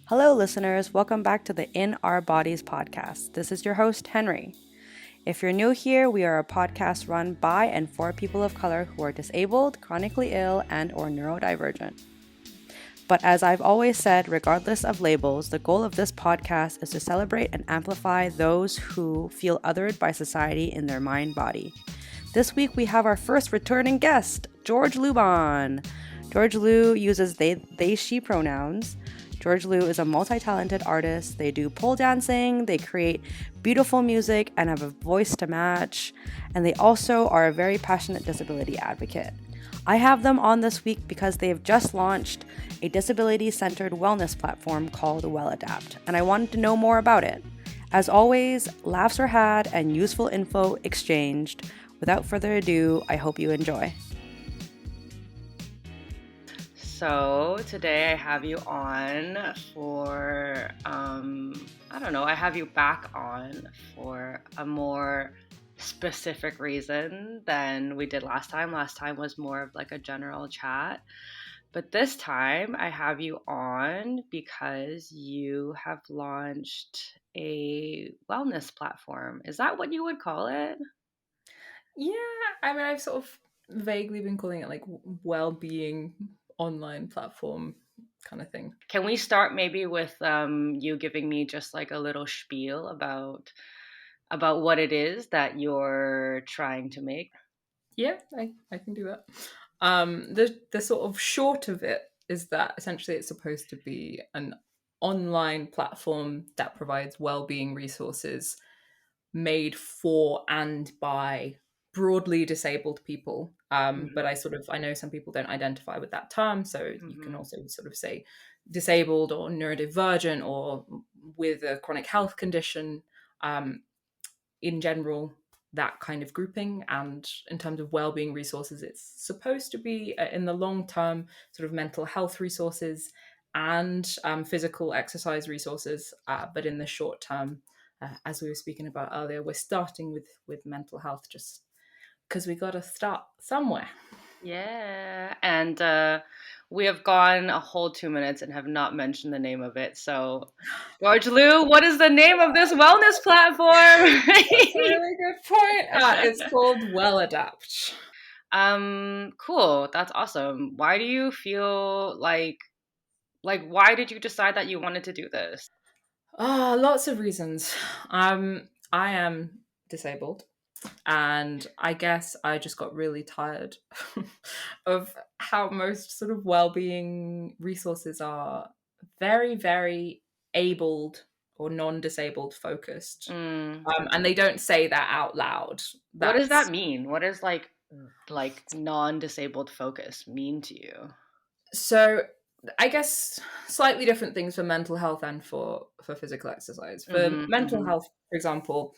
Hello, listeners. Welcome back to the In Our Bodies podcast. This is your host, Henry. If you're new here, we are a podcast run by and for people of color who are disabled, chronically ill, and/or neurodivergent. But as I've always said, regardless of labels, the goal of this podcast is to celebrate and amplify those who feel othered by society in their mind body. This week we have our first returning guest, George Luban. George Lu uses they, she pronouns. George Lu is a multi-talented artist. They do pole dancing, they create beautiful music and have a voice to match, and they also are a very passionate disability advocate. I have them on this week because they have just launched a disability-centered wellness platform called WellAdapt, and I wanted to know more about it. As always, laughs are had and useful info exchanged. Without further ado, I hope you enjoy. So today I have you on for, I have you back on for a more specific reason than we did last time. Last time was more of like a general chat. But this time I have you on because you have launched a wellness platform. Is that what you would call it? Yeah, I mean, I've sort of vaguely been calling it like well-being online platform kind of thing. Can we start maybe with you giving me just like a little spiel about what it is that you're trying to make? Yeah, I can do that. The sort of short of it is that essentially it's supposed to be an online platform that provides well-being resources made for and by broadly disabled people. But I know some people don't identify with that term, so you can Mm-hmm. also sort of say disabled or neurodivergent or with a chronic health condition. In general, that kind of grouping. And in terms of well-being resources, it's supposed to be in the long term sort of mental health resources and physical exercise resources, but in the short term, as we were speaking about earlier, we're starting with mental health just because we got to start somewhere. Yeah, and we have gone a whole 2 minutes and have not mentioned the name of it. So, George Liu, what is the name of this wellness platform? That's a really good point. It's called WellAdapt. Cool. That's awesome. Why do you feel why did you decide that you wanted to do this? Lots of reasons. I am disabled, and I guess I just got really tired of how most sort of well-being resources are very, very abled or non-disabled focused, Mm. and they don't say that out loud. What does that That's mean? What does like non-disabled focus mean to you? so. I guess slightly different things for mental health and for physical exercise. For Mm-hmm, mental mm-hmm. health, for example,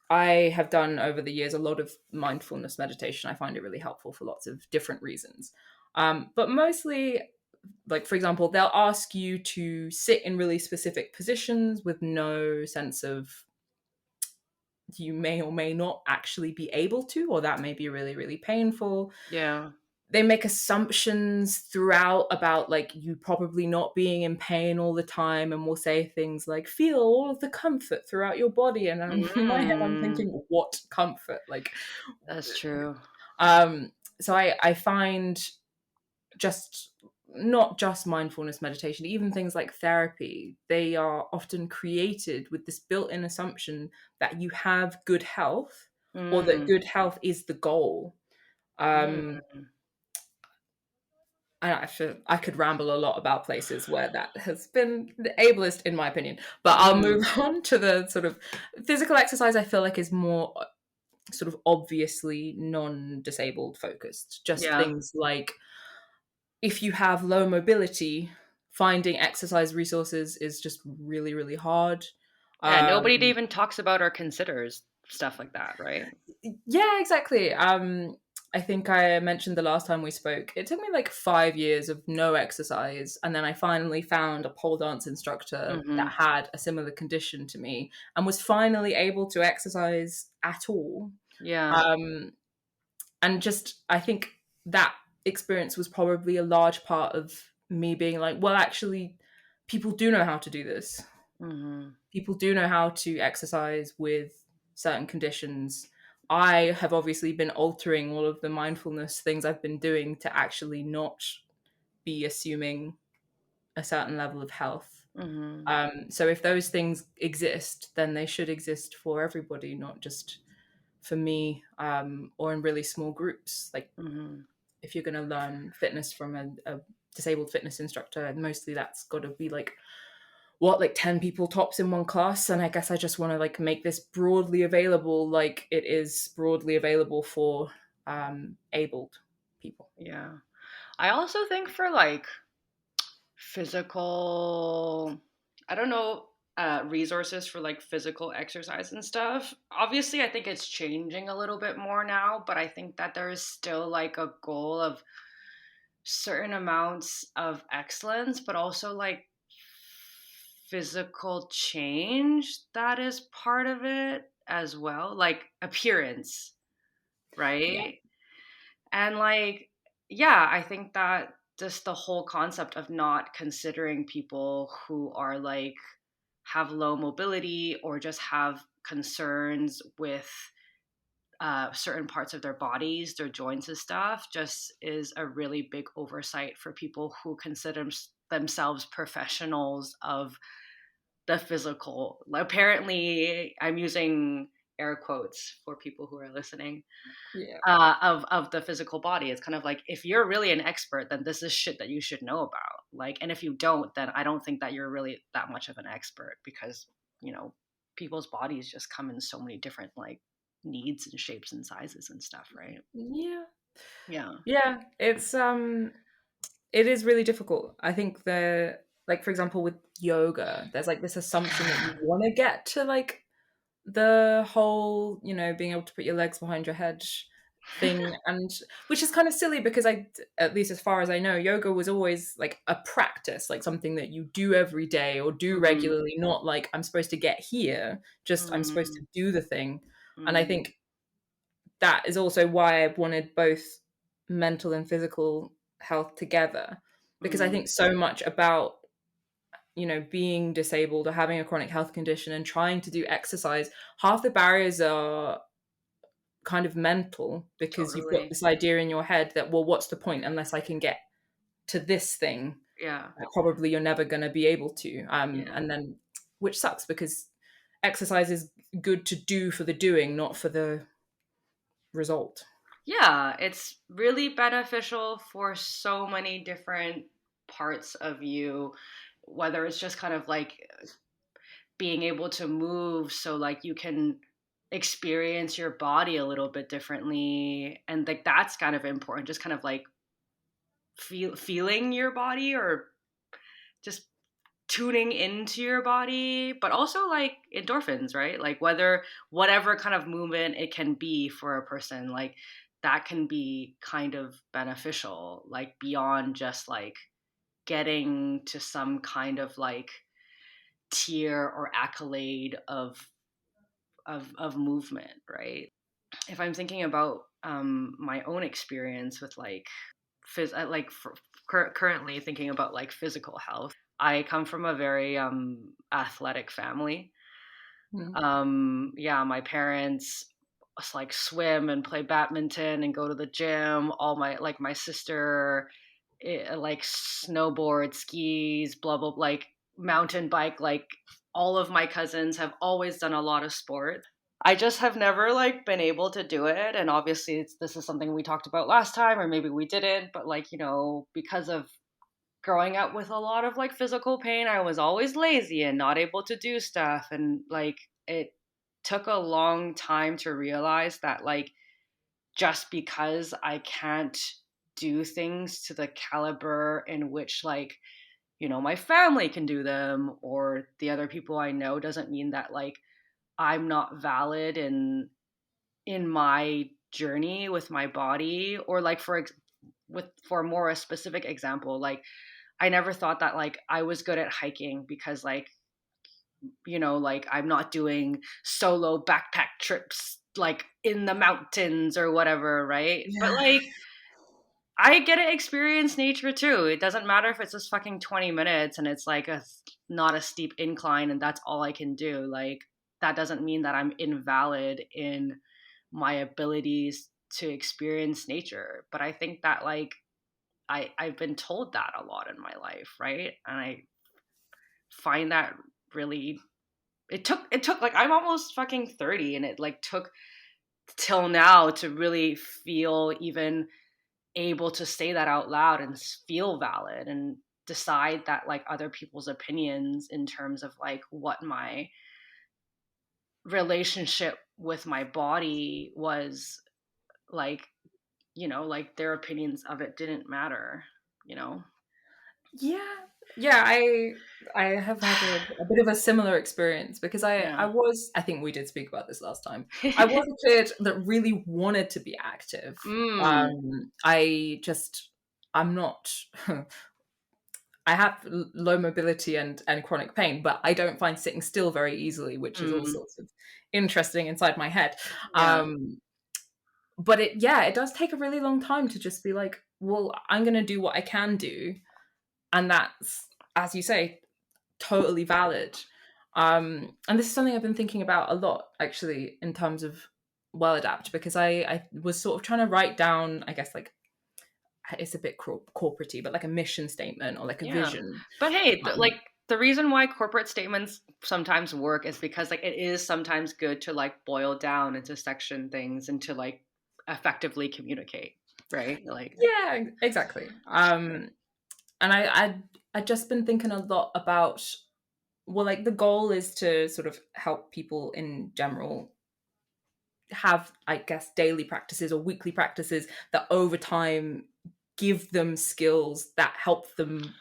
I have done over the years a lot of mindfulness meditation. I find it really helpful for lots of different reasons. But mostly, like, for example, they'll ask you to sit in really specific positions with no sense of you may or may not actually be able to, or that may be really, really painful. Yeah. They make assumptions throughout about like you probably not being in pain all the time, and will say things like feel all of the comfort throughout your body, and in my head I'm Mm, thinking what comfort, like that's true. so I find just not just mindfulness meditation, even things like therapy, they are often created with this built-in assumption that you have good health, or that Mm, good health is the goal. um mm. I feel I could ramble a lot about places where that has been the ableist, in my opinion. But I'll Mm. move on to the sort of physical exercise. I feel like is more sort of obviously non-disabled focused. Just Yeah. things like if you have low mobility, finding exercise resources is just really, really hard. Yeah, Um, nobody even talks about or considers stuff like that, right? yeah, exactly. I think I mentioned the last time we spoke, it took me like 5 years of no exercise. And then I finally found a pole dance instructor that Mm-hmm. had a similar condition to me and was finally able to exercise at all. Yeah. Um, and just, I think that experience was probably a large part of me being like, well, actually, people do know how to do this. Mm-hmm. People do know how to exercise with certain conditions. I have obviously been altering all of the mindfulness things I've been doing to actually not be assuming a certain level of health. Mm-hmm. So if those things exist, then they should exist for everybody, not just for me, or in really small groups. Like Mm-hmm. if you're going to learn fitness from a disabled fitness instructor, mostly that's got to be like 10 people tops in one class. And I guess I just want to like make this broadly available, like it is broadly available for abled people. Yeah. I also think for like physical, I don't know, resources for like physical exercise and stuff. Obviously, I think it's changing a little bit more now, but I think that there is still like a goal of certain amounts of excellence, but also like physical change that is part of it as well, like appearance, Yeah. right? And like, yeah, I think that just the whole concept of not considering people who are like have low mobility or just have concerns with certain parts of their bodies, their joints and stuff, just is a really big oversight for people who consider themselves professionals of the physical. Apparently, I'm using air quotes for people who are listening, Yeah. of the physical body. It's kind of like, if you're really an expert, then this is shit that you should know about. Like, and if you don't, then I don't think that you're really that much of an expert, because you know people's bodies just come in so many different like needs and shapes and sizes and stuff, right? Yeah. Yeah. Yeah. It is really difficult. I think like for example with yoga, there's like this assumption that you want to get to like the whole, being able to put your legs behind your head thing, and which is kind of silly because at least as far as I know, yoga was always like a practice, like something that you do every day or do Mm-hmm. regularly, not like I'm supposed to get here, just I'm supposed Mm-hmm. to do the thing. And I Mm-hmm. think that is also why I wanted both mental and physical health together, because I Mm-hmm. think so much about being disabled or having a chronic health condition and trying to do exercise, half the barriers are kind of mental, because you've got Totally. this idea in your head that, well, what's the point unless I can get to this thing? Yeah. Probably you're never going to be able to. Yeah. And then, which sucks because exercise is good to do for the doing, not for the result. Yeah, it's really beneficial for so many different parts of you, whether it's just kind of like being able to move so like you can experience your body a little bit differently, and like that's kind of important, just kind of like feeling your body, or just tuning into your body, but also like endorphins, right? Like whatever kind of movement it can be for a person, like that can be kind of beneficial, like beyond just like getting to some kind of like tier or accolade of movement, right? If I'm thinking about my own experience with like currently thinking about like physical health, I come from a very athletic family. Mm. Yeah, my parents like swim and play badminton and go to the gym. All my sister, like snowboard, skis, blah blah, like mountain bike. Like all of my cousins have always done a lot of sport. I just have never like been able to do it, and obviously this is something we talked about last time, or maybe we didn't. But like because of growing up with a lot of like physical pain, I was always lazy and not able to do stuff, and like it took a long time to realize that like just because I can't do things to the caliber in which like my family can do them, or the other people I know, doesn't mean that like I'm not valid in my journey with my body. Or like for more a specific example, like I never thought that like I was good at hiking because like like I'm not doing solo backpack trips like in the mountains or whatever, right? But Yeah. like I get to experience nature too. It doesn't matter if it's just fucking 20 minutes and it's like not a steep incline and that's all I can do. Like, that doesn't mean that I'm invalid in my abilities to experience nature. But I think that, like, I've been told that a lot in my life, right? And I find that really, it took like, I'm almost fucking 30, and it like took till now to really feel even able to say that out loud and feel valid and decide that, like, other people's opinions in terms of like what my relationship with my body was, like, like, their opinions of it didn't matter, you know. Yeah, I have had a bit of a similar experience because Yeah. I think we did speak about this last time. I was a kid that really wanted to be active. Mm. I'm not I have low mobility and chronic pain, but I don't find sitting still very easily, which is all Mm. sorts of interesting inside my head. Yeah. But it does take a really long time to just be like, well, I'm going to do what I can do, and that's, as you say, totally valid. And this is something I've been thinking about a lot, actually, in terms of Welladapt, because I was sort of trying to write down, I guess, like, it's a bit corporate-y, but like a mission statement or like a Yeah. vision. But hey, Um, like, the reason why corporate statements sometimes work is because, like, it is sometimes good to like boil down into section things and to like effectively communicate, right? Like, yeah, exactly. And I just been thinking a lot about, well, like, the goal is to sort of help people in general have, I guess, daily practices or weekly practices that over time give them skills that help them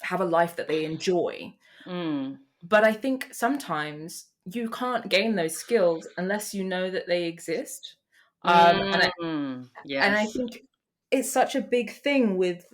have a life that they enjoy. mm, But I think sometimes you can't gain those skills unless you know that they exist. And I yes, think it's such a big thing with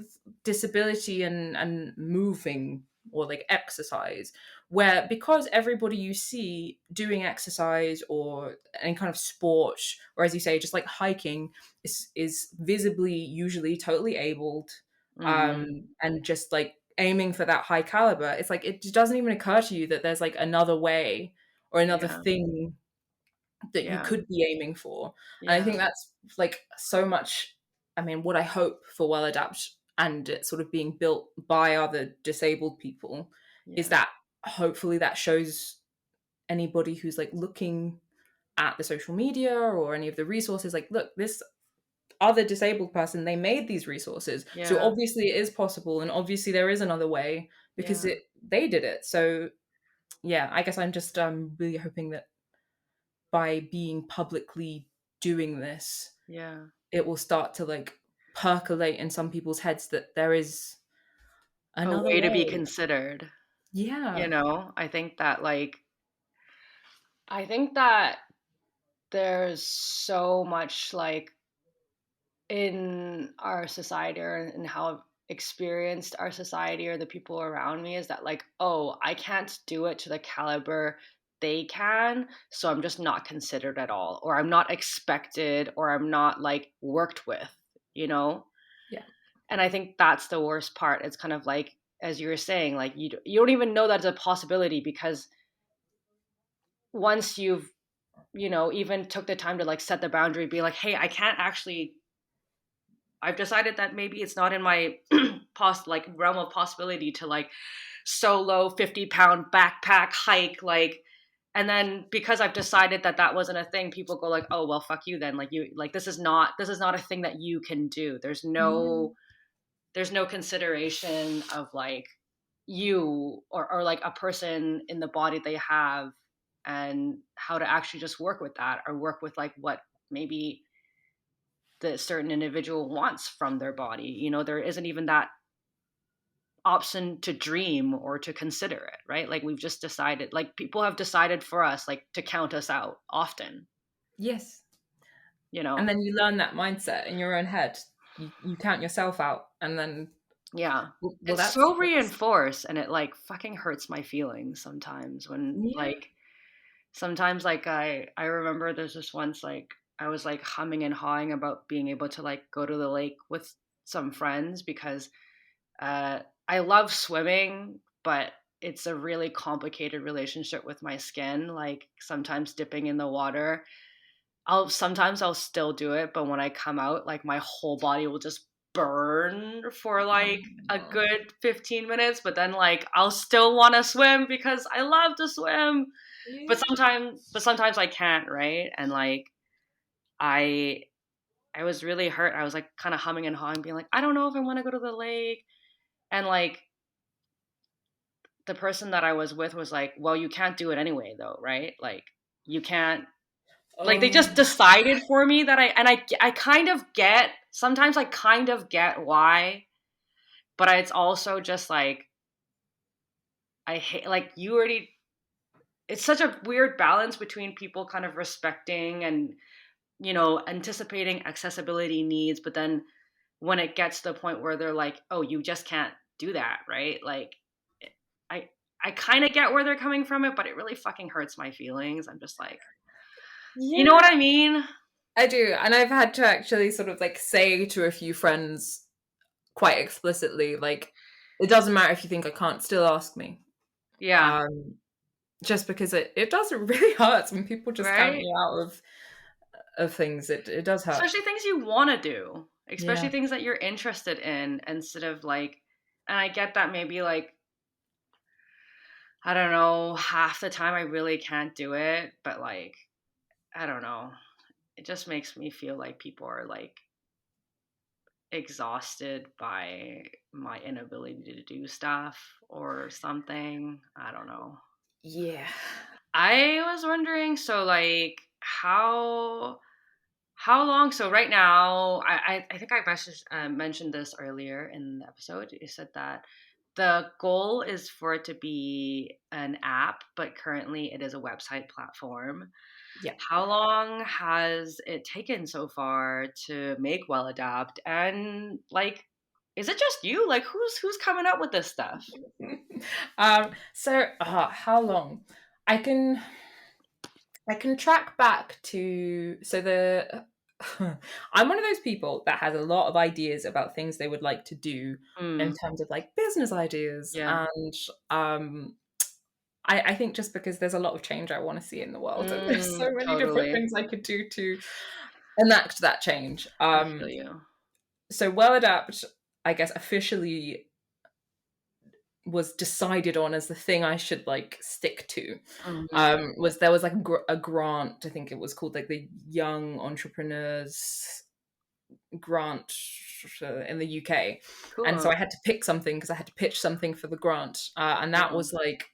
disability and moving or like exercise, where because everybody you see doing exercise or any kind of sport, or as you say, just like hiking, is visibly usually totally abled, mm-hmm, and just like aiming for that high caliber. It's like it just doesn't even occur to you that there's like another way or another yeah, thing that you yeah, could be aiming for. And I yeah, think that's like so much, I mean, what I hope for Welladapt and it sort of being built by other disabled people is yeah, that hopefully that shows anybody who's like looking at the social media or any of the resources, like, look, this other disabled person, they made these resources, so yeah, obviously it is possible and obviously there is another way because yeah, they did it. So yeah, I guess I'm just really hoping that by being publicly doing this, yeah. it will start to like percolate in some people's heads that there is A another way to be way. considered, Yeah. I think that, like, there's so much, like, in our society, or in how I've experienced our society or the people around me, is that, like, oh, I can't do it to the caliber they can, so I'm just not considered at all, or I'm not expected, or I'm not like worked with, you know? Yeah. And I think that's the worst part. It's kind of like, as you were saying, like, you don't even know that's a possibility, because once you've, even took the time to like set the boundary, be like, hey, I can't actually, I've decided that maybe it's not in my like realm of possibility to like solo 50-pound backpack hike, like, and then because I've decided that that wasn't a thing, people go like, oh well, fuck you then, like, you, like, this is not a thing that you can do. Yeah. There's no consideration of like you, or like a person in the body they have, and how to actually just work with that, or work with like what maybe the certain individual wants from their body. There isn't even that option to dream or to consider it, right? Like, we've just decided, like, people have decided for us, like, to count us out often, Yes. you And know? then you learn that mindset in your own head. You count yourself out and then, Yeah. well, It's that's so reinforced, and it like fucking hurts my feelings sometimes when, yeah. like, sometimes, like, I remember there's this once, like, I was like humming and hawing about being able to like go to the lake with some friends because I love swimming, but it's a really complicated relationship with my skin. Like sometimes dipping in the water, I'll still do it, but when I come out, like my whole body will just burn for like a Oh. good 15 minutes, but then like I'll still want to swim because I love to swim. Yeah. But sometimes I can't, right? And like I I was really hurt. I was like kind of humming and hawing, being like, I don't know if I want to go to the lake. And like the person that I was with was like, well, you can't do it anyway, though, right? Like, you can't, like, they Oh. just decided for me that I kind of get, sometimes I kind of get why, but it's also just like, I hate, like, you already, it's such a weird balance between people kind of respecting and, you know, anticipating accessibility needs, but then when it gets to the point where they're like, oh, you just can't do that, right? Like, I I kind of get where they're coming from it, but it really fucking hurts my feelings. I'm just like, you know Yeah, what I mean? I do. And I've had to actually sort of like say to a few friends quite explicitly, like, it doesn't matter if you think I can't, still ask me. Yeah, Um, just because it does, it really hurts when people just count right? you out of things. It does hurt. Especially things you want to do, especially Yeah. things that you're interested in instead of like, and I get that maybe like, I don't know, half the time I really can't do it, but like, I don't know. It just makes me feel like people are like exhausted by my inability to do stuff or something. I don't know. Yeah. I was wondering, so like how long? So right now, I think mentioned this earlier in the episode. You said that the goal is for it to be an app, but currently it is a website platform. Yeah. How long has it taken so far to make Well Adapt? And like, is it just you? Like, who's coming up with this stuff? So how long? I can I can track back to so the I'm one of those people that has a lot of ideas about things they would like to do in Mm, terms of like business ideas. yeah. And um I think just because there's a lot of change I want to see in the world, and there's so many different Totally. things I could do to enact that change. I feel you. So Well Adapt, I guess, officially was decided on as the thing I should like stick to. Hmm. Was there was like a grant, I think it was called like the Young Entrepreneurs Grant in the UK, and so Cool. I had to pick something because I had to pitch something for the grant, and that Cool. was like,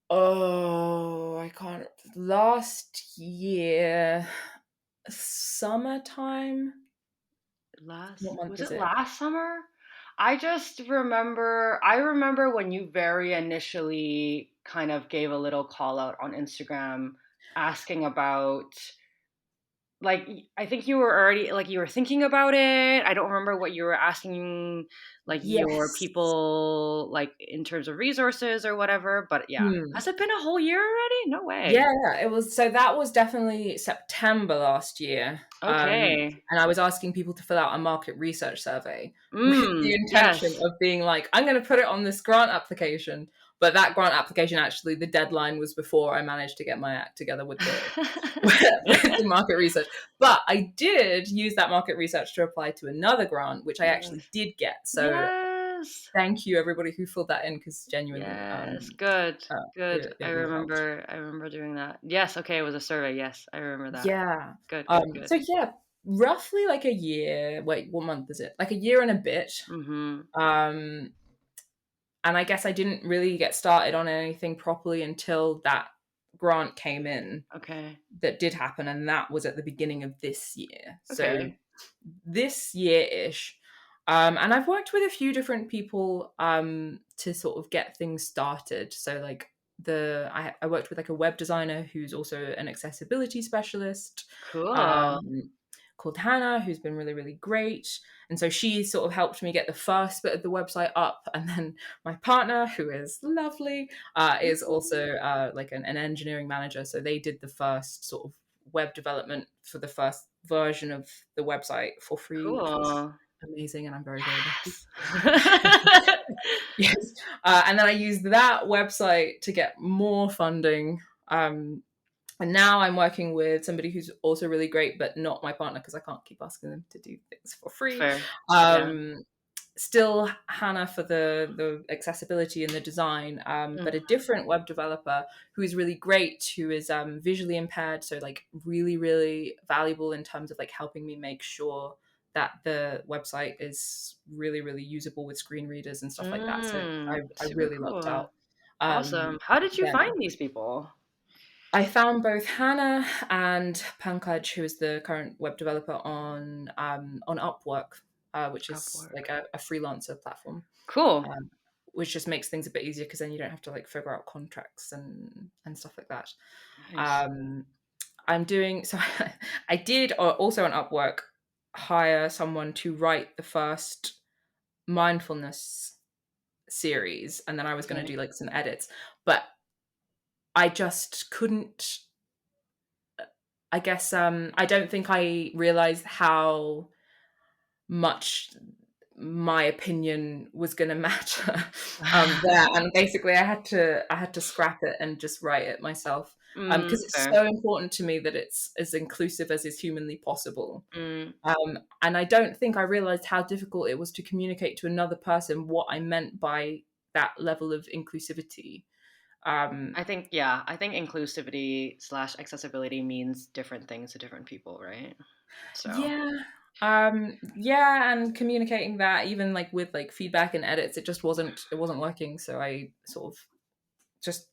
oh, I can't, last year summertime. What month Was is it it? last summer? I remember when you very initially kind of gave a little call out on Instagram asking about, like, I think you were already like you were thinking about it. I don't remember what you were asking like your Yes. people like in terms of resources or whatever, but yeah. Hmm. Has it been a whole year already? No Yeah, way. it was, so that was definitely September last year. Okay. And I was asking people to fill out a market research survey with the intention Yes. of being like, I'm going to put it on this grant application. But that grant application, actually, the deadline was before I managed to get my act together with the with the market research. But I did use that market research to apply to another grant, which I actually Yes. did get. So Yes. thank you, everybody who filled that in, because genuinely, Yes. Good. Good. it really helped. I remember doing that. Yes, okay, it was a survey. Yes, I remember that. Yeah. Good, good, good. So yeah, roughly like a year. Wait, what month is it? Like a year and a bit. Mhm. Um, and I guess I didn't really get started on anything properly until that grant came in. Okay. That did happen, and that was at the beginning of this year. So Okay. this year-ish. And I've worked with a few different people to sort of get things started. So like I worked with like a web designer who's also an accessibility specialist, Cool. um, called Hannah, who's been really, really great. And so she sort of helped me get the first bit of the website up. And then my partner, who is lovely, is also like an engineering manager. So they did the first sort of web development for the first version of the website for free, which was Cool. amazing, and I'm very, very lucky. Yes. Yes. And then I used that website to get more funding. And now I'm working with somebody who's also really great, but not my partner, because I can't keep asking them to do things for free. Fair. Yeah. Still Hannah for the accessibility and the design, but a different web developer who is really great, who is visually impaired, so like really, really valuable in terms of like helping me make sure that the website is really, really usable with screen readers and stuff like that. So I Super really cool. lucked out. Awesome. How did you Yeah. find these people? I found both Hannah and Pankaj, who is the current web developer, on Upwork, which is Upwork. like a freelancer platform. Cool. Which just makes things a bit easier, because then you don't have to like figure out contracts and stuff like that. Nice. I'm doing so. I did also on Upwork hire someone to write the first mindfulness series, and then I was going to do like some edits, but I just couldn't. I guess I don't think I realized how much my opinion was going to matter there, and basically I had to scrap it and just write it myself, because it's Fair. so important to me that it's as inclusive as is humanly possible. And I don't think I realized how difficult it was to communicate to another person what I meant by that level of inclusivity. I think inclusivity / accessibility means different things to different people, right? So and communicating that, even like with like feedback and edits, it wasn't working. So I sort of just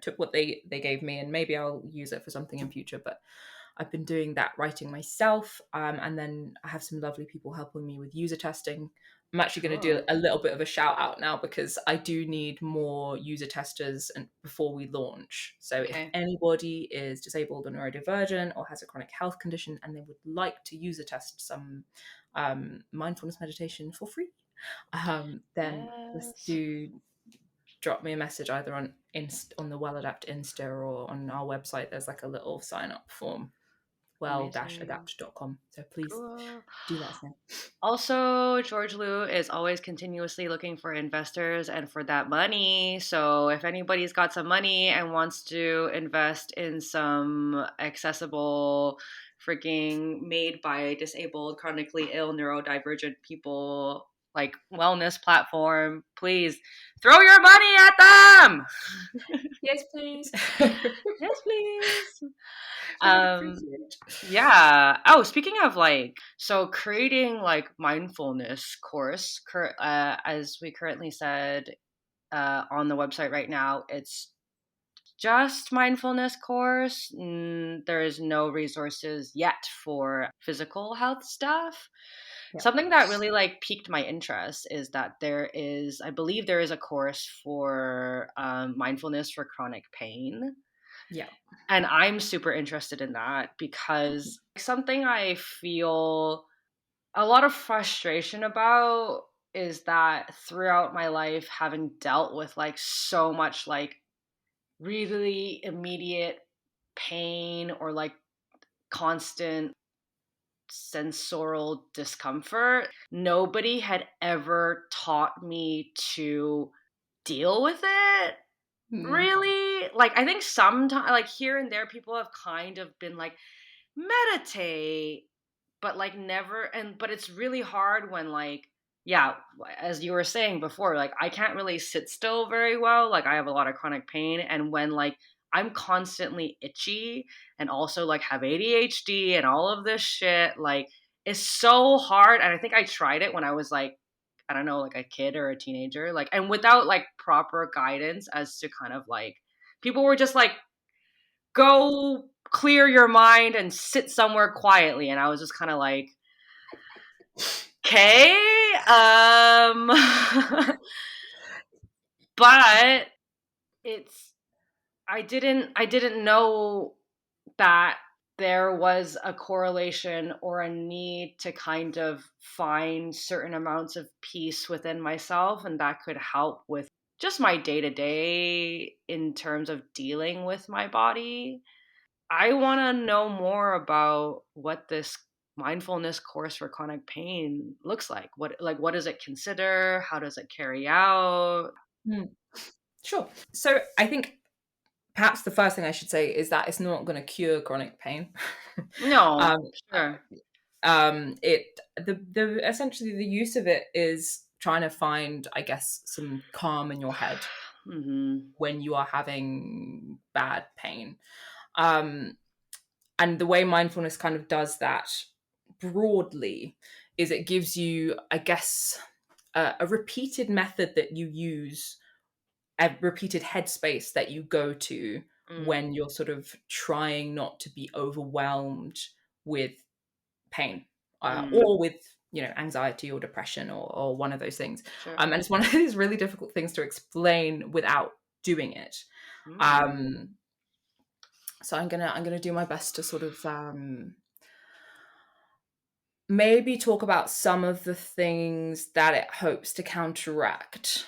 took what they gave me, and maybe I'll use it for something in future. But I've been doing that writing myself, and then I have some lovely people helping me with user testing. I'm actually going to do a little bit of a shout out now, because I do need more user testers and before we launch. So if anybody is disabled or neurodivergent or has a chronic health condition and they would like to user test some mindfulness meditation for free, then just do drop me a message either on the Well-Adapt Insta or on our website. There's like a little sign up form, well-adapt.com. So please do let us know. Also, George Liu is always continuously looking for investors and for that money. So if anybody's got some money and wants to invest in some accessible, freaking made by disabled, chronically ill, neurodivergent people, like wellness platform, please throw your money at them. Yes, please. Yes, please. Yeah. Oh, speaking of so creating like mindfulness course, as we currently said on the website right now, it's just mindfulness course. There is no resources yet for physical health stuff. Yeah. Something that really piqued my interest is that I believe there is a course for mindfulness for chronic pain. Yeah. And I'm super interested in that, because something I feel a lot of frustration about is that throughout my life, having dealt with so much really immediate pain or constant sensorial discomfort, nobody had ever taught me to deal with it. Really? I think sometimes, here and there, people have kind of been meditate, but never, but it's really hard when as you were saying before, I can't really sit still very well. I have a lot of chronic pain, and when I'm constantly itchy and also have ADHD and all of this shit, it's so hard. And I think I tried it when I was I don't know, a kid or a teenager, and without proper guidance as to kind of people were just go clear your mind and sit somewhere quietly. And I was just kind of okay. But I didn't know that there was a correlation or a need to kind of find certain amounts of peace within myself, and that could help with just my day-to-day in terms of dealing with my body. I want to know more about what this mindfulness course for chronic pain looks like. What does it consider? How does it carry out? Sure. So I think perhaps the first thing I should say is that it's not going to cure chronic pain. No, um, sure. the essentially the use of it is trying to find, I guess, some calm in your head when you are having bad pain. And the way mindfulness kind of does that broadly is it gives you, I guess, a repeated method that you use, a repeated headspace that you go to when you're sort of trying not to be overwhelmed with pain or with, you know, anxiety or depression or one of those things. Sure. And it's one of these really difficult things to explain without doing it. So I'm gonna do my best to sort of maybe talk about some of the things that it hopes to counteract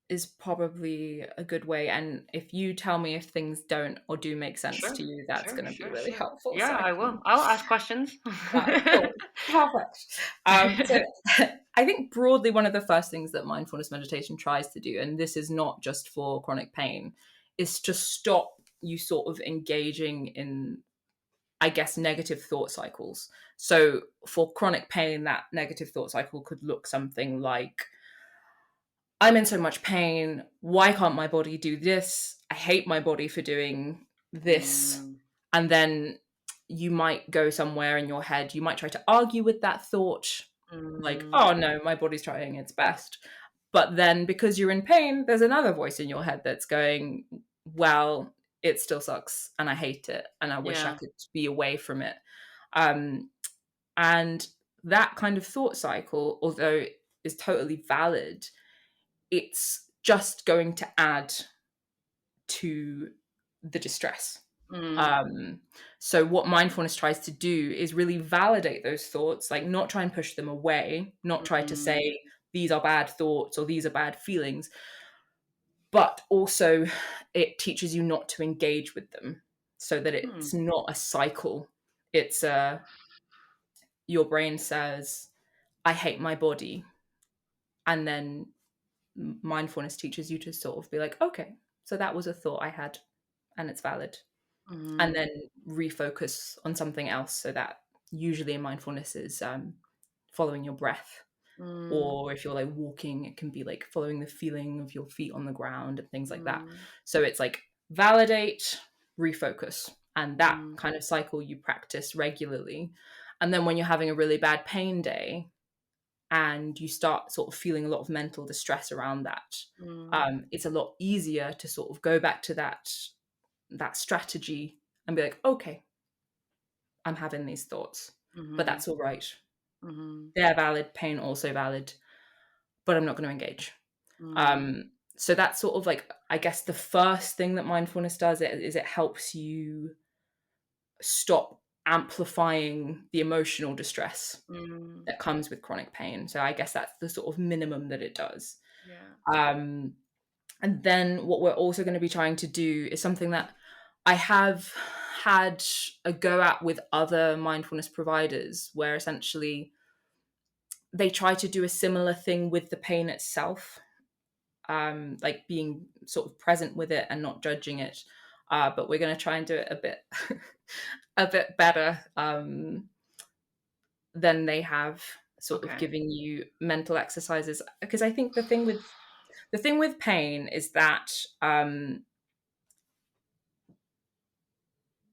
is probably a good way. And if you tell me if things don't or do make sense to you, that's going to be really helpful. Yeah, so I will. I'll ask questions. Cool. Perfect. So I think broadly one of the first things that mindfulness meditation tries to do, and this is not just for chronic pain, is to stop you sort of engaging in, I guess, negative thought cycles. So for chronic pain, that negative thought cycle could look something like, I'm in so much pain. Why can't my body do this? I hate my body for doing this. And then you might go somewhere in your head. You might try to argue with that thought, like, oh no, my body's trying its best. But then because you're in pain, there's another voice in your head that's going, well, it still sucks and I hate it and I wish I could be away from it. And that kind of thought cycle, although is totally valid, it's just going to add to the distress. So what mindfulness tries to do is really validate those thoughts, like not try and push them away, not try to say these are bad thoughts or these are bad feelings, but also it teaches you not to engage with them so that it's not a cycle. It's your brain says, I hate my body. And then mindfulness teaches you to sort of be like, okay, so that was a thought I had and it's valid. And then refocus on something else. So that usually in mindfulness is following your breath. Or if you're like walking, it can be like following the feeling of your feet on the ground and things like that. So it's like validate, refocus. And that kind of cycle you practice regularly. And then when you're having a really bad pain day, and you start sort of feeling a lot of mental distress around that, it's a lot easier to sort of go back to that strategy and be like, okay, I'm having these thoughts, but that's all right. They're valid, pain also valid, but I'm not going to engage. So that's sort of like, I guess the first thing that mindfulness does is it helps you stop amplifying the emotional distress that comes with chronic pain. So I guess that's the sort of minimum that it does. And then what we're also going to be trying to do is something that I have had a go at with other mindfulness providers, where essentially they try to do a similar thing with the pain itself, like being sort of present with it and not judging it. But we're going to try and do it a bit better than they have, sort of giving you mental exercises. Because I think the thing with pain is that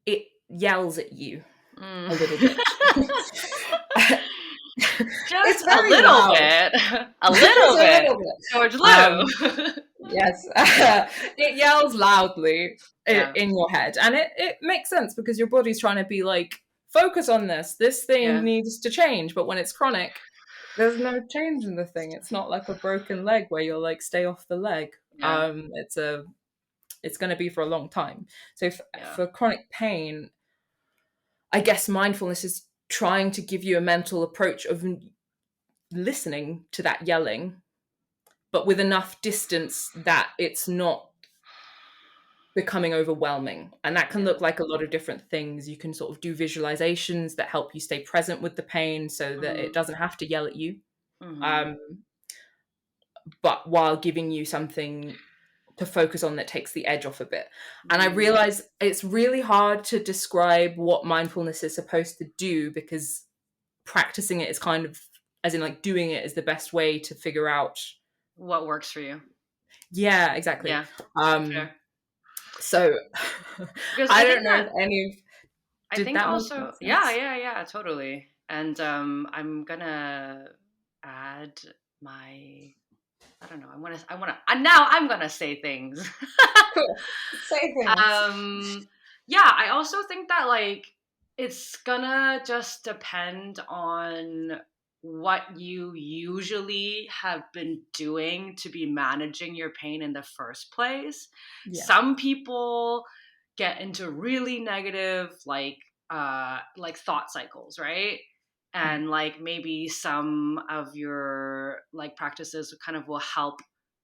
it yells at you a little bit. Just a little bit. A little bit. George Liu. Yes. It yells loudly in your head. And it makes sense because your body's trying to be like, focus on this. This thing needs to change. But when it's chronic, there's no change in the thing. It's not like a broken leg where you're like, stay off the leg. It's going to be for a long time. So for chronic pain, I guess mindfulness is trying to give you a mental approach of listening to that yelling, but with enough distance that it's not becoming overwhelming. And that can look like a lot of different things. You can sort of do visualizations that help you stay present with the pain so that it doesn't have to yell at you. But while giving you something to focus on that takes the edge off a bit. And I realize it's really hard to describe what mindfulness is supposed to do, because practicing it is kind of, as in like doing it is the best way to figure out what works for you. Yeah, exactly. Yeah. So I don't know if any of I think also yeah, totally. And I'm gonna add my, I don't know, I'm gonna say things. Cool. Say things. Yeah, I also think that like it's gonna just depend on what you usually have been doing to be managing your pain in the first place. Yeah. Some people get into really negative like thought cycles, right? And like maybe some of your like practices kind of will help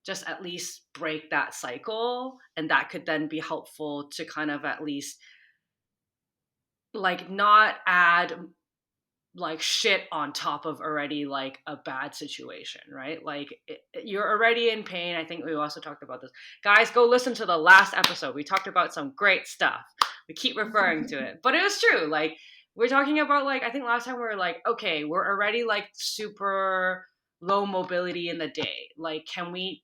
just at least break that cycle, and that could then be helpful to kind of at least like not add like shit on top of already like a bad situation, right? Like you're already in pain. I think we also talked about this. Guys, go listen to the last episode. We talked about some great stuff. We keep referring to it, but it was true. Like we're talking about like, I think last time we were like, okay, we're already like super low mobility in the day. Like, can we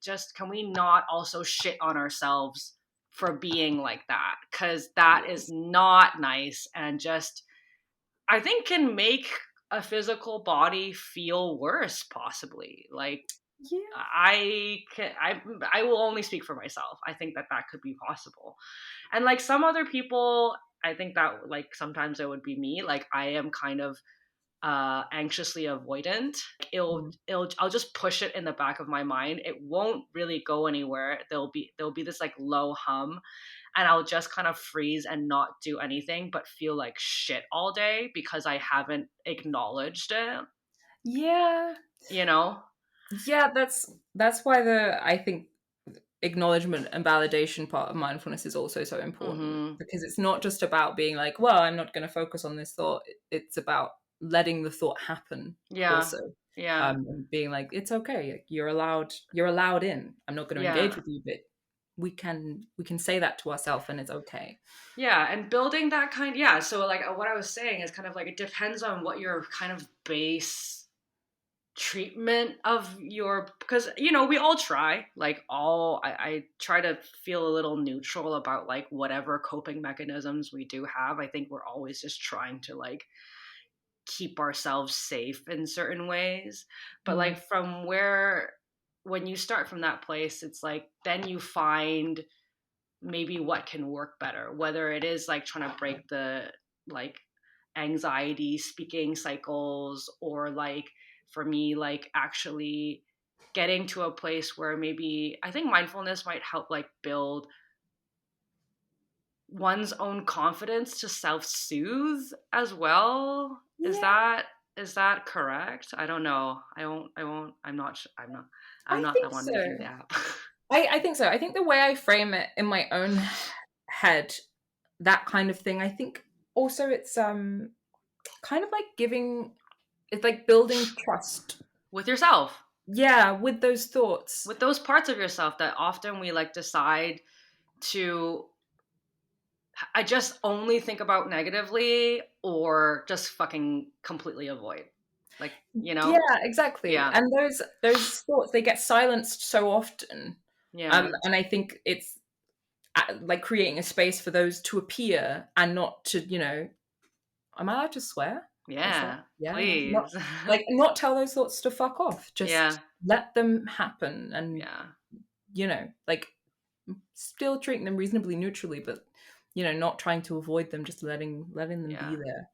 not also shit on ourselves for being like that? Because that is not nice, and just I think can make a physical body feel worse, possibly. Like, yeah. I will only speak for myself. I think that could be possible. And like some other people, I think that like sometimes it would be me. Like I am kind of anxiously avoidant. I'll just push it in the back of my mind. It won't really go anywhere. There'll be this like low hum, and I'll just kind of freeze and not do anything but feel like shit all day because I haven't acknowledged it. Yeah. You know? Yeah, that's why I think acknowledgement and validation part of mindfulness is also so important, because it's not just about being like, well, I'm not going to focus on this thought. It's about letting the thought happen. Yeah. Also. Yeah. And being like, it's okay. You're allowed in. I'm not going to engage with you, but we can say that to ourselves, and it's okay. Yeah. And building that so like what I was saying is kind of like, it depends on what your kind of base treatment of your, because you know we all try like I try to feel a little neutral about like whatever coping mechanisms we do have. I think we're always just trying to like keep ourselves safe in certain ways, but like from when you start from that place, it's like then you find maybe what can work better, whether it is like trying to break the like anxiety speaking cycles, or like for me like actually getting to a place where maybe I think mindfulness might help like build one's own confidence to self-soothe as well. Yeah. Is that correct? I don't know. I'm not the one making the app. I think so. I think the way I frame it in my own head, that kind of thing, I think also it's kind of like it's like building trust with yourself. Yeah, with those thoughts. With those parts of yourself that often we like decide to, I just only think about negatively, or just fucking completely avoid. Like, you know? Yeah, exactly. Yeah. And those thoughts, they get silenced so often. Yeah. And I think it's like creating a space for those to appear and not to, you know, am I allowed to swear? Yeah, please. Not tell those thoughts to fuck off. Just let them happen, and you know, like still treating them reasonably neutrally, but you know, not trying to avoid them, just letting them be there.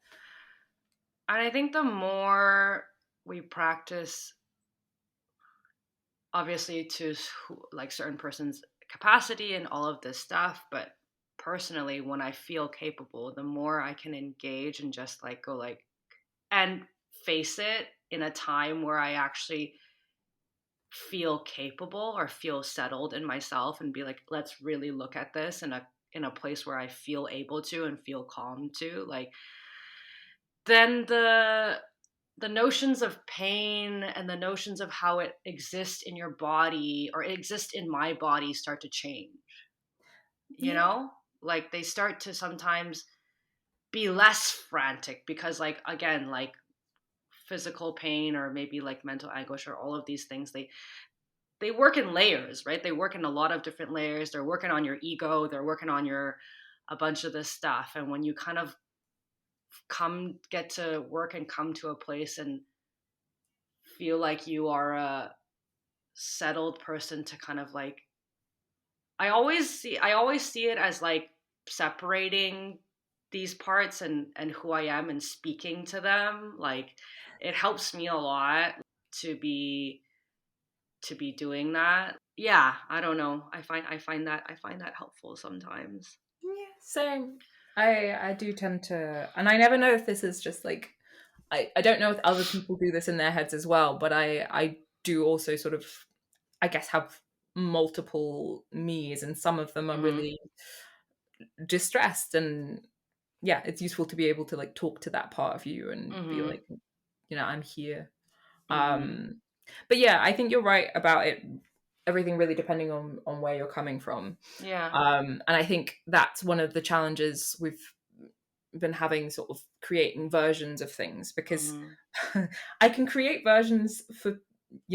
And I think the more we practice, obviously to like certain person's capacity and all of this stuff, but personally, when I feel capable, the more I can engage and just like go like and face it in a time where I actually feel capable or feel settled in myself and be like, let's really look at this in in a place where I feel able to and feel calm to, like, then the notions of pain and the notions of how it exists in your body or it exists in my body start to change. You Yeah. know, like they start to sometimes be less frantic because, like, again, like physical pain or maybe like mental anguish or all of these things, they work in layers, right? They work in a lot of different layers. They're working on your ego, they're working on your a bunch of this stuff. And when you kind of get to work and come to a place and feel like you are a settled person to kind of like, I always see it as like separating these parts and who I am and speaking to them. Like it helps me a lot to be doing that. Yeah, I don't know. I find that helpful sometimes. Yeah, same. I do tend to, and I never know if this is just like, I don't know if other people do this in their heads as well, but I do also sort of, I guess, have multiple me's, and some of them are Mm-hmm. really distressed, and yeah, it's useful to be able to like talk to that part of you and be Mm-hmm. like, I'm here. Mm-hmm. But yeah, I think you're right about it, everything really depending on where you're coming from. Yeah. And I think that's one of the challenges we've been having, sort of creating versions of things, because Mm-hmm. I can create versions for,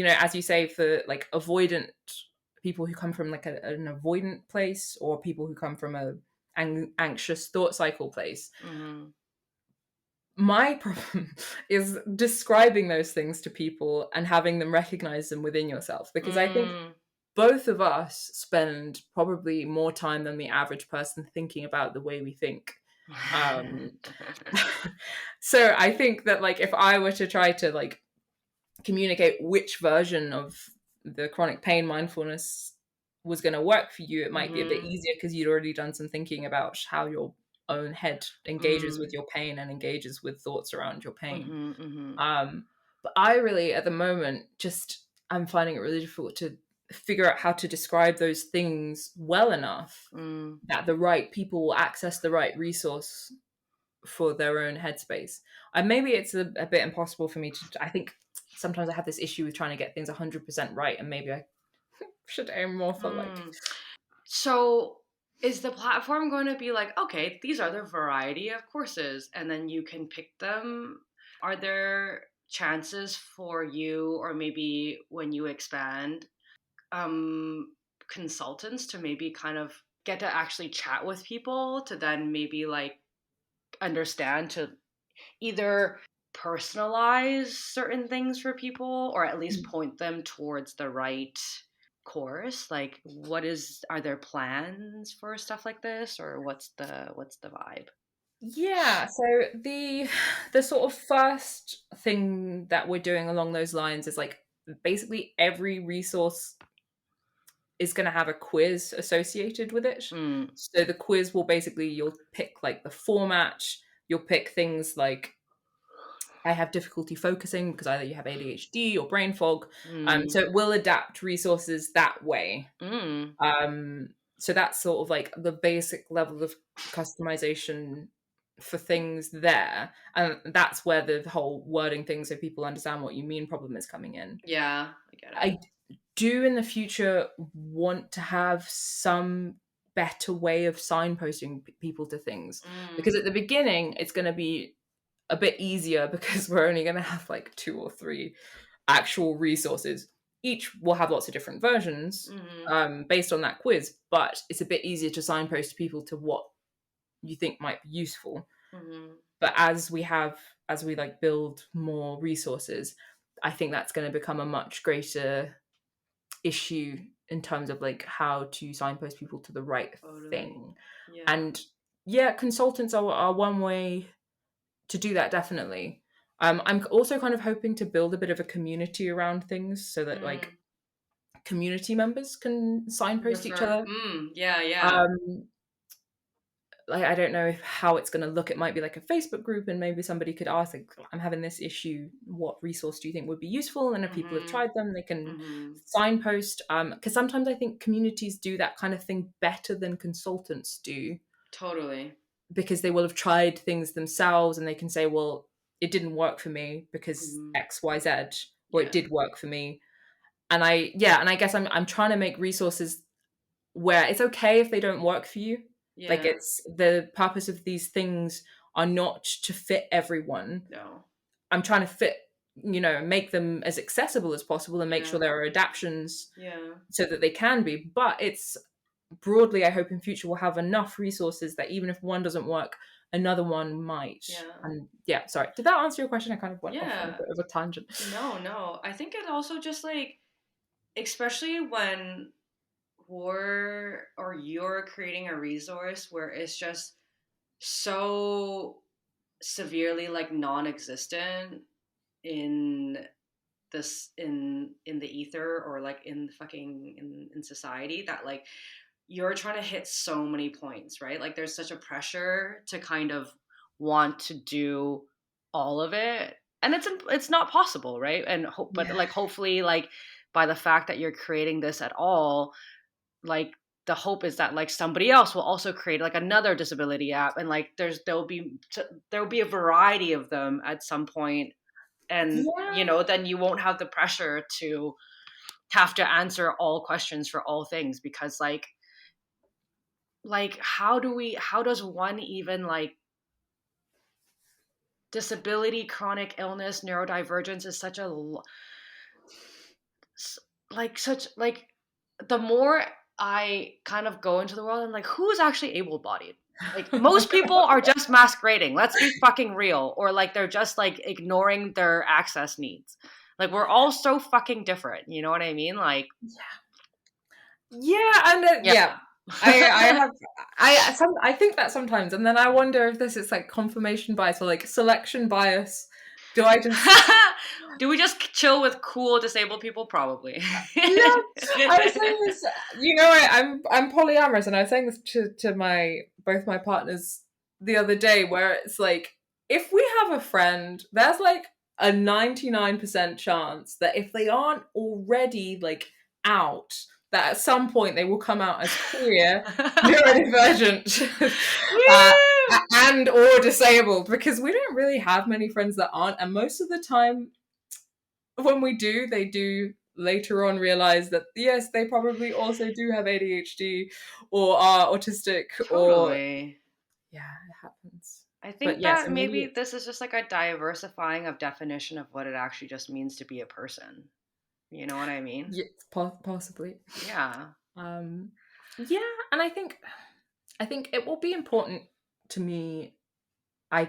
as you say, for like avoidant people who come from like an avoidant place, or people who come from a anxious thought cycle place. Mm-hmm. My problem is describing those things to people and having them recognize them within yourself, because I think Mm. both of us spend probably more time than the average person thinking about the way we think. So I think that like if I were to try to like communicate which version of the chronic pain mindfulness was going to work for you, it might be a bit Mm-hmm. easier because you'd already done some thinking about how your own head engages Mm-hmm. with your pain and engages with thoughts around your pain. Mm-hmm. Mm-hmm. But I really, at the moment, just I'm finding it really difficult to figure out how to describe those things well enough Mm. that the right people will access the right resource for their own headspace. And maybe it's a bit impossible for me to, I think sometimes I have this issue with trying to get things 100% right, and maybe I should aim more for like. So is the platform going to be like, okay, these are the variety of courses and then you can pick them? Are there chances for you, or maybe when you expand, consultants to maybe kind of get to actually chat with people to then maybe like understand to either personalize certain things for people or at least point them towards the right course? Like are there plans for stuff like this, or what's the vibe? Yeah, so the sort of first thing that we're doing along those lines is like basically every resource is going to have a quiz associated with it. So the quiz will basically, you'll pick like the format, you'll pick things like, I have difficulty focusing because either you have ADHD or brain fog. So it will adapt resources that way. So that's sort of like the basic level of customization for things there. And that's where the whole wording thing so people understand what you mean problem is coming in. Yeah, I get it. I do in the future want to have some better way of signposting people to things, because at the beginning it's going to be a bit easier because we're only going to have like 2 or 3 actual resources. Each will have lots of different versions based on that quiz, but it's a bit easier to signpost people to what you think might be useful. But as we like build more resources, I think that's going to become a much greater issue in terms of like how to signpost people to the right thing. Yeah. And yeah, consultants are one way to do that, definitely. I'm also kind of hoping to build a bit of a community around things so that like community members can signpost each other. Yeah. like, I don't know how it's going to look. It might be like a Facebook group, and maybe somebody could ask, like, I'm having this issue, what resource do you think would be useful? And if people have tried them, they can signpost. Because sometimes I think communities do that kind of thing better than consultants do. Totally. Because they will have tried things themselves, and they can say, well, it didn't work for me because X, Y, Z, or it did work for me. And I guess I'm trying to make resources where it's okay if they don't work for you. Yeah. Like, it's the purpose of these things are not to fit everyone. No. I'm trying to fit, make them as accessible as possible and make sure there are adaptions so that they can be. But it's broadly, I hope in future we'll have enough resources that even if one doesn't work, another one might. And sorry. Did that answer your question? I kind of went off on a bit of a tangent. No. I think it also just, like, especially when you're creating a resource where it's just so severely, like, non-existent in this in the ether, or like in fucking in society, that, like, you're trying to hit so many points, right? Like, there's such a pressure to kind of want to do all of it, and it's not possible, right? And like, hopefully, like, by the fact that you're creating this at all, like, the hope is that, like, somebody else will also create, like, another disability app, and, like, there'll be a variety of them at some point, and then you won't have the pressure to have to answer all questions for all things, because like how does one even, like, disability, chronic illness, neurodivergence is such the more I kind of go into the world, I'm like, who's actually able-bodied? Like, most people are just masquerading. Let's be fucking real. Or, like, they're just, like, ignoring their access needs. Like, we're all so fucking different. You know what I mean? Like, I think that sometimes, and then I wonder if this is, like, confirmation bias or, like, selection bias. Do we just chill with cool disabled people? Probably. I was saying this, I'm polyamorous, and I was saying this to both my partners the other day, where it's like, if we have a friend, there's like a 99% chance that if they aren't already, like, out, that at some point they will come out as queer, neurodivergent, and or disabled, because we don't really have many friends that aren't, and most of the time when we do, they do later on realize that yes, they probably also do have ADHD or are autistic. Totally. It happens. I think that maybe this is just like a diversifying of definition of what it actually just means to be a person. You know what I mean? Yeah, possibly. Yeah. And I think it will be important to me. I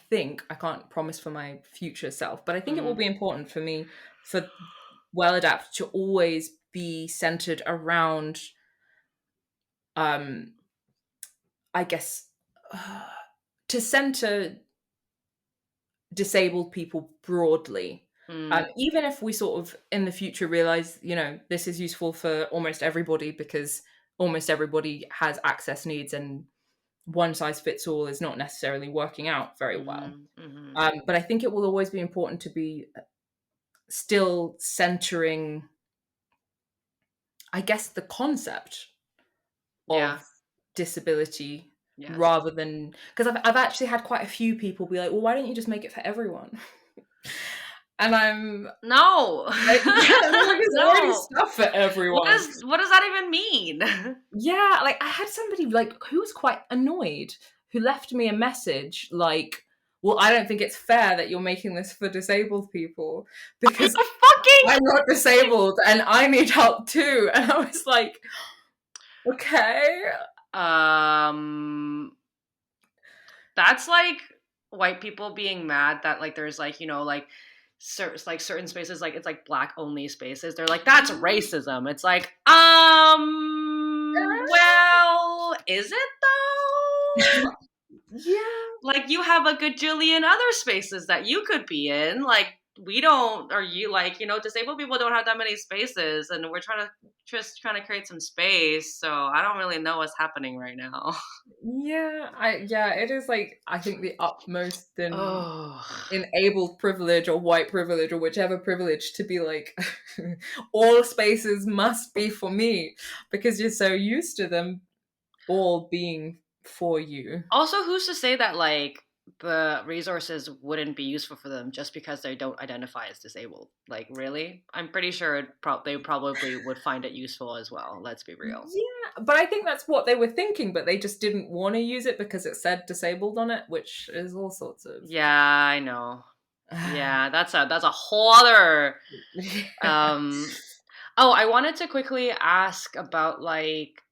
think, I can't promise for my future self, but I think it will be important for me, for Well Adapt to always be centered around, I guess, to center disabled people broadly. Even if we sort of in the future realize, this is useful for almost everybody, because almost everybody has access needs, and one size fits all is not necessarily working out very well. But I think it will always be important to be still centering, I guess, the concept of disability, rather than, because I've actually had quite a few people be like, well, why don't you just make it for everyone? And I'm no, like, there's already stuff for everyone. What does that even mean? Yeah, like, I had somebody, like, who was quite annoyed, who left me a message like, well, I don't think it's fair that you're making this for disabled people, because I'm not disabled and I need help too. And I was like, okay. That's like white people being mad that, like, there's, like, like, certain spaces, like, it's like Black only spaces, they're like, that's racism. It's like, well, is it though? Yeah, like, you have a gajillion other spaces that you could be in. Like, we don't, or you, like, you know, disabled people don't have that many spaces, and we're trying to create some space. So I don't really know what's happening right now. Yeah, it is like, I think the utmost in Oh, enabled privilege or white privilege or whichever privilege to be like, all spaces must be for me, because you're so used to them all being for you. also, who's to say that like the resources wouldn't be useful for them just because they don't identify as disabled? Like, really? I'm pretty sure they probably would find it useful as well. Let's be real. Yeah, but I think that's what they were thinking, but they just didn't want to use it because it said disabled on it, which is all sorts of Yeah, I know. Yeah, that's a whole other. Oh, I wanted to quickly ask about, like,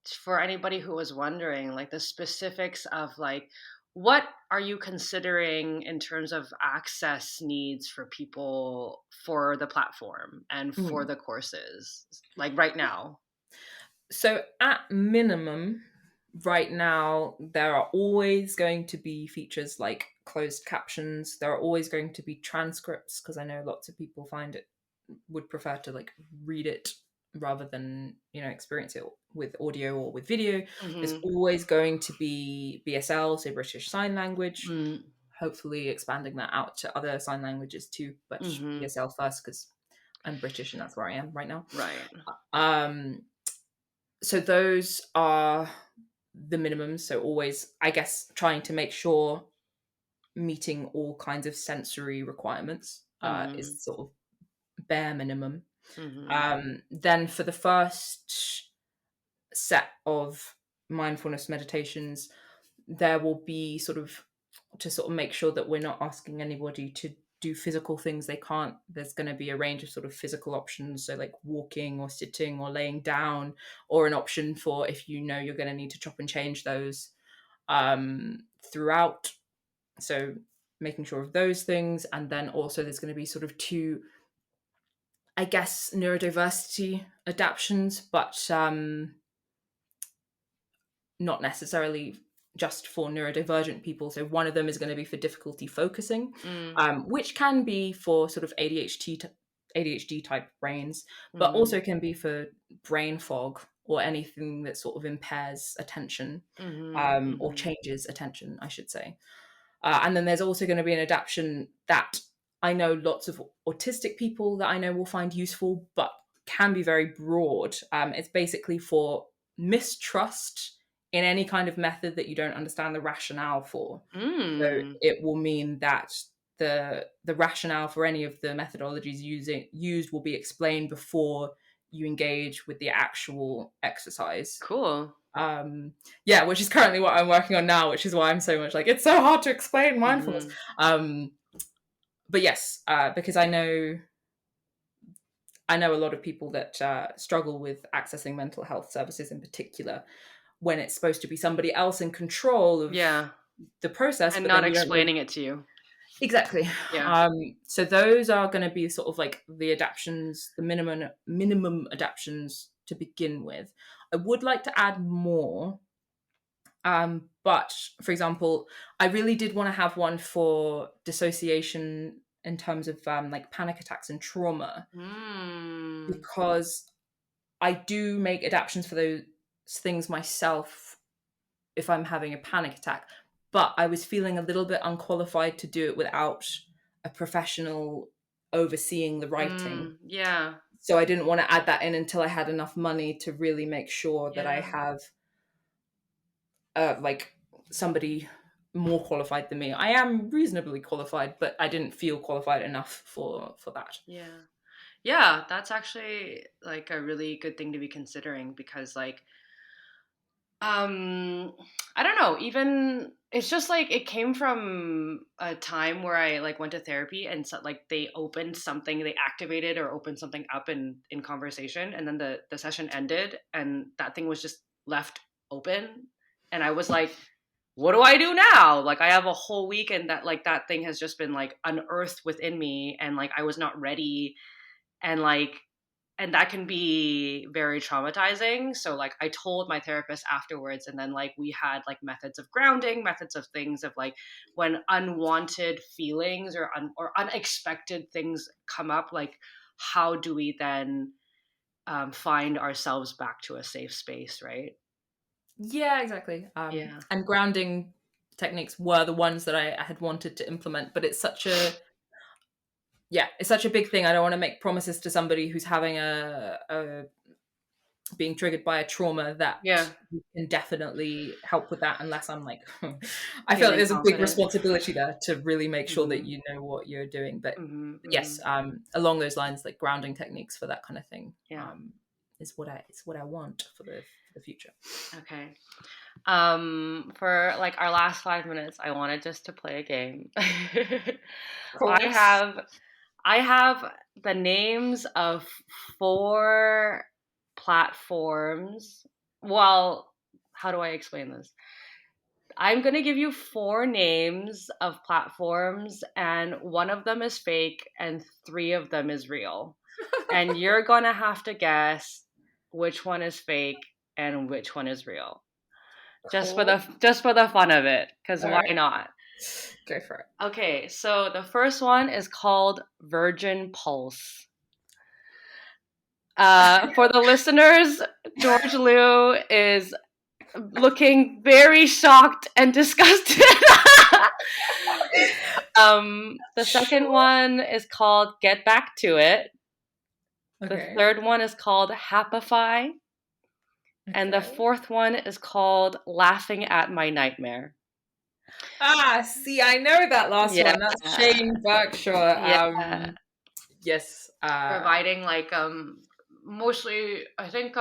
for anybody who was wondering, like, the specifics of, like, what are you considering in terms of access needs for people for the platform and for Mm. the courses, like, right now? So at minimum, right now, there are always going to be features like closed captions. There are always going to be transcripts, because I know lots of people would prefer to like read it rather than, experience it with audio or with video. There's Mm-hmm. always going to be BSL, so British Sign Language, Mm-hmm. hopefully expanding that out to other sign languages too, but Mm-hmm. BSL first because I'm British and that's where I am right now. Right. Um, so those are the minimums. So always, I guess, trying to make sure meeting all kinds of sensory requirements Mm-hmm. is sort of bare minimum. Mm-hmm. Then for the first set of mindfulness meditations, there will be sort of to sort of make sure that we're not asking anybody to do physical things they can't. There's going to be a range of sort of physical options, so like walking or sitting or laying down, or an option for if you know you're going to need to chop and change those throughout. So making sure of those things. And then also there's going to be sort of two, I guess, neurodiversity adaptions, but not necessarily just for neurodivergent people. So one of them is going to be for difficulty focusing, which can be for sort of ADHD type brains, but Mm-hmm. also can be for brain fog or anything that sort of impairs attention, Mm-hmm. or Mm-hmm. changes attention, I should say. And then there's also going to be an adaptation that I know lots of autistic people that I know will find useful, but can be very broad. It's basically for mistrust in any kind of method that you don't understand the rationale for. So Mm. it will mean that the rationale for any of the methodologies used will be explained before you engage with the actual exercise. Cool. Yeah, which is currently what I'm working on now, which is why I'm so much like, it's so hard to explain mindfulness. Mm-hmm. But yes, because I know a lot of people that struggle with accessing mental health services in particular, when it's supposed to be somebody else in control of Yeah. the process, And but not then you don't really... explaining it to you. Exactly. Yeah. So those are going to be sort of like the adaptions, the minimum adaptions to begin with. I would like to add more. But for example, I really did want to have one for dissociation in terms of like panic attacks and trauma, because I do make adaptions for those things myself if I'm having a panic attack, but I was feeling a little bit unqualified to do it without a professional overseeing the writing. Yeah. So I didn't want to add that in until I had enough money to really make sure that I Yeah. have like somebody more qualified than me. I am reasonably qualified, but I didn't feel qualified enough for that. Yeah, that's actually like a really good thing to be considering, because like I don't know, even it's just like it came from a time where I like went to therapy, and so like they opened something, they activated or opened something up in conversation, and then the session ended and that thing was just left open, and I was like, what do I do now? Like, I have a whole week and that like that thing has just been like unearthed within me, and like I was not ready, and like and that can be very traumatizing. So like I told my therapist afterwards, and then like we had like methods of grounding, methods of things of like when unwanted feelings or unexpected things come up, like how do we then find ourselves back to a safe space, right? Yeah, exactly. Yeah. And grounding techniques were the ones that I had wanted to implement, but it's such a big thing. I don't want to make promises to somebody who's having a being triggered by a trauma that Yeah. you can definitely help with that, unless I'm like, I feel like there's a big responsibility there to really make sure that you know what you're doing. But yes, along those lines, like grounding techniques for that kind of thing, is what I want for the future. Okay. For like our last 5 minutes, I wanted just to play a game. I have the names of 4 platforms. Well, how do I explain this? I'm going to give you 4 names of platforms, and one of them is fake and 3 of them is real. And you're going to have to guess which one is fake and which one is real. Just for the fun of it, because why not? Go for it. Okay, so the first one is called Virgin Pulse. For the listeners, George Liu is looking very shocked and disgusted. The second one is called Get Back to It. Okay. The third one is called Happify. Okay. And the fourth one is called Laughing at My Nightmare. See, I know that last one. That's Shane Berkshaw. Yes. Providing like mostly I think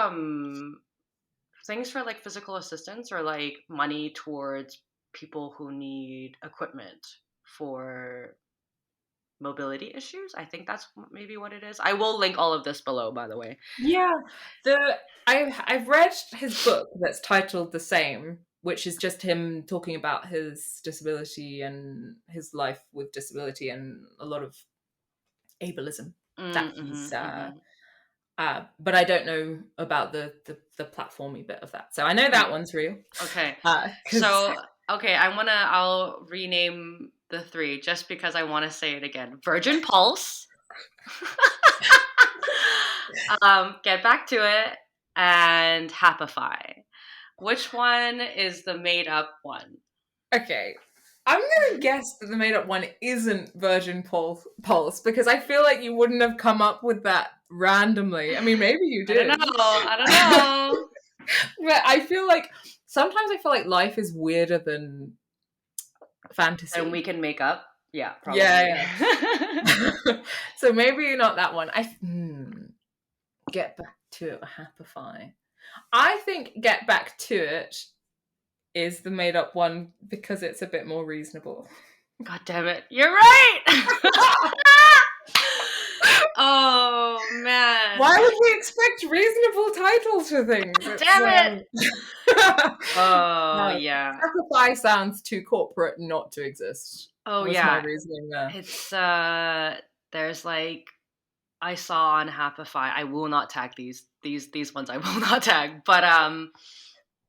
things for like physical assistance or like money towards people who need equipment for mobility issues. I think that's maybe what it is. I will link all of this below, by the way. Yeah. I've read his book that's titled the same, which is just him talking about his disability and his life with disability and a lot of ableism that he's but I don't know about the platformy bit of that. So I know that one's real. Okay. I'll rename the 3 just because I want to say it again. Virgin Pulse. Get Back to It and Happify. Which one is the made up one? Okay. I'm going to guess that the made up one isn't Virgin Pulse because I feel like you wouldn't have come up with that randomly. I mean, maybe you did. I don't know. But I feel like sometimes life is weirder than fantasy. And we can make up. Yeah, probably. Yeah. So maybe not that one. Get Back to It, Happify. I think Get Back to It is the made up one because it's a bit more reasonable. God damn it. You're right! Oh, man. Why would we expect reasonable titles for things? Damn it! Yeah. Happify sounds too corporate not to exist. Oh, What's my reasoning there? It's, there's like, I saw on Happify, I will not tag these ones I will not tag, but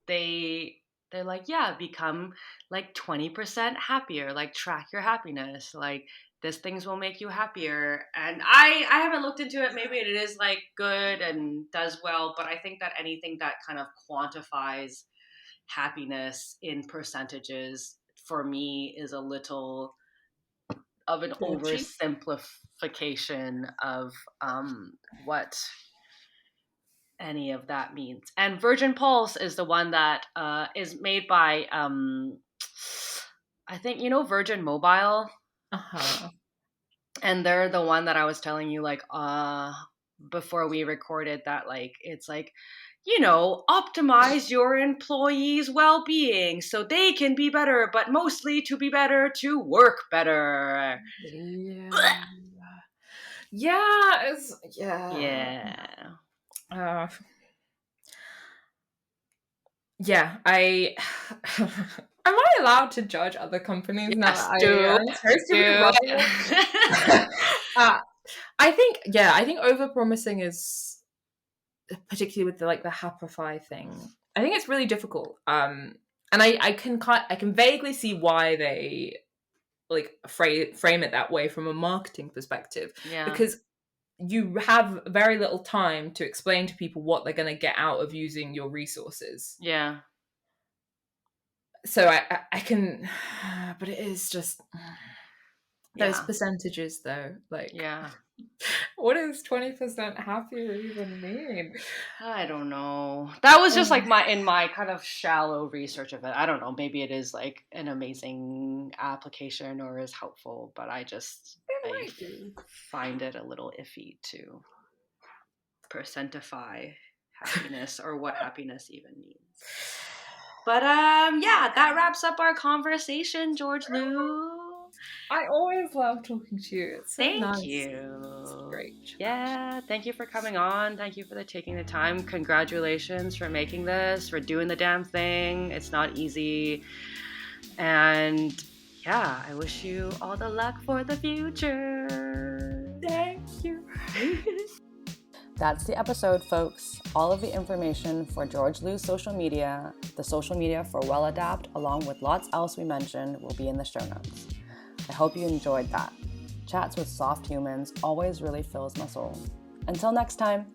they're like, yeah, become like 20% happier, like track your happiness, like these things will make you happier. And I haven't looked into it. Maybe it is like good and does well, but I think that anything that kind of quantifies happiness in percentages for me is a little of an oversimplification of what any of that means. And Virgin Pulse is the one that is made by I think Virgin Mobile. And they're the one that I was telling you like before we recorded that like it's like optimize your employees' well-being so they can be better, but mostly to be better to work better. Yeah. Am I allowed to judge other companies now? I think overpromising is particularly with the Happify thing, I think it's really difficult. And I can vaguely see why they frame it that way from a marketing perspective, because you have very little time to explain to people what they're going to get out of using your resources. So I can, but it is just those percentages though, what does 20% happier even mean? I don't know. That was just in my kind of shallow research of it. I don't know. Maybe it is like an amazing application or is helpful, but I find it a little iffy to percentify happiness or what happiness even means. But that wraps up our conversation, George Liu. I always love talking to you. It's so nice. Thank you. It's great. Yeah, thank you for coming on. Thank you for taking the time. Congratulations for making this, for doing the damn thing. It's not easy. And yeah, I wish you all the luck for the future. Thank you. That's the episode, folks. All of the information for George Liu's social media, the social media for WellAdapt, along with lots else we mentioned, will be in the show notes. I hope you enjoyed that. Chats with soft humans always really fills my soul. Until next time.